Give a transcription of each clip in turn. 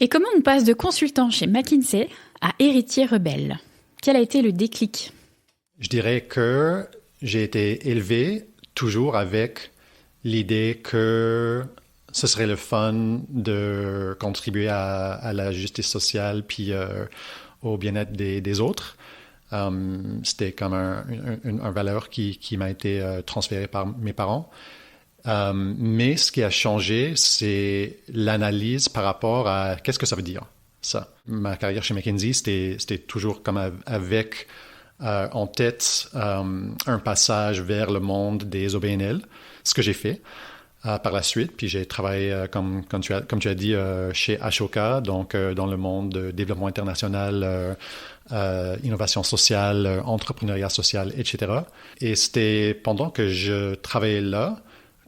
Et comment on passe de consultant chez McKinsey à héritier rebelle? Quel a été le déclic? Je dirais que j'ai été élevé toujours avec l'idée que ce serait le fun de contribuer à la justice sociale puis au bien-être des autres. C'était comme un valeur qui m'a été transférée par mes parents. Mais ce qui a changé, c'est l'analyse par rapport à qu'est-ce que ça veut dire, ça. Ma carrière chez McKinsey, c'était toujours comme avec en tête un passage vers le monde des OBNL, ce que j'ai fait par la suite. Puis j'ai travaillé, comme tu as dit, chez Ashoka, donc dans le monde de développement international, innovation sociale, entrepreneuriat social, etc. Et c'était pendant que je travaillais là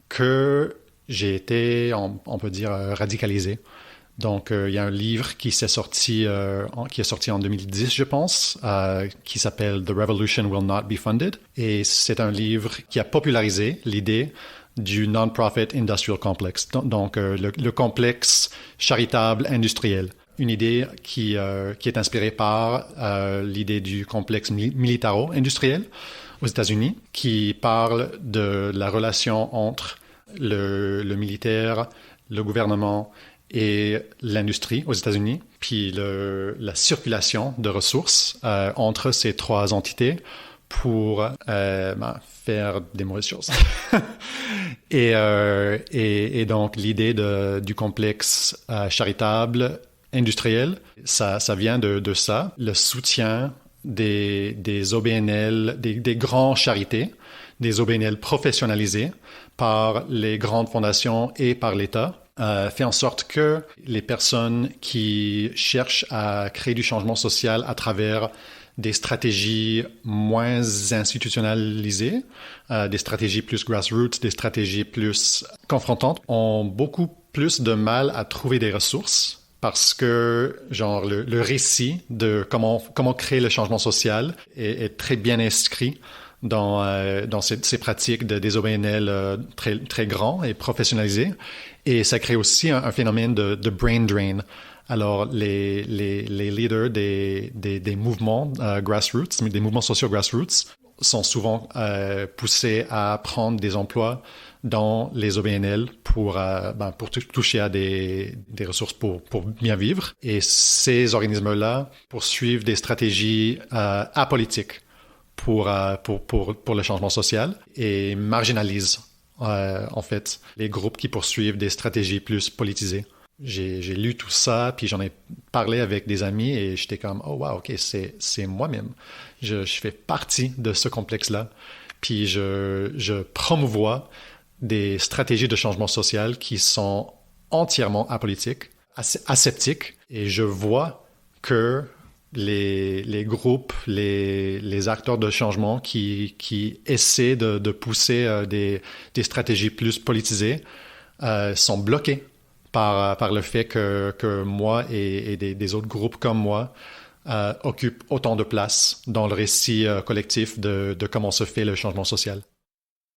que j'ai été, on peut dire, radicalisé. Donc, il y a un livre qui est sorti en 2010, je pense, qui s'appelle The Revolution Will Not Be Funded. Et c'est un livre qui a popularisé l'idée du Non-Profit Industrial Complex, donc le complexe charitable industriel. Une idée qui est inspirée par l'idée du complexe militaro-industriel aux États-Unis, qui parle de la relation entre le militaire, le gouvernement et l'industrie aux États-Unis, puis la circulation de ressources entre ces trois entités pour faire des mauvaises choses. et donc l'idée du complexe charitable industriel, ça vient de ça, le soutien des OBNL, des grands charités, des OBNL professionnalisés par les grandes fondations et par l'État, fait en sorte que les personnes qui cherchent à créer du changement social à travers des stratégies moins institutionnalisées, des stratégies plus grassroots, des stratégies plus confrontantes, ont beaucoup plus de mal à trouver des ressources parce que, genre, le récit de comment créer le changement social est très bien inscrit dans ces pratiques des OBNL très, très grands et professionnalisés. Et ça crée aussi un phénomène de brain drain. Alors, les leaders des mouvements grassroots, des mouvements sociaux grassroots, sont souvent poussés à prendre des emplois dans les OBNL pour toucher à des ressources pour bien vivre. Et ces organismes-là poursuivent des stratégies apolitiques pour le changement social et marginalisent en fait les groupes qui poursuivent des stratégies plus politisées. J'ai lu tout ça, puis j'en ai parlé avec des amis et j'étais comme « Oh wow, ok, c'est moi-même. Je fais partie de ce complexe-là. » Puis je promouvois des stratégies de changement social qui sont entièrement apolitiques, aseptiques. Et je vois que les groupes, les acteurs de changement qui essaient de pousser des stratégies plus politisées sont bloqués par le fait que moi et des autres groupes comme moi occupent autant de place dans le récit collectif de comment se fait le changement social.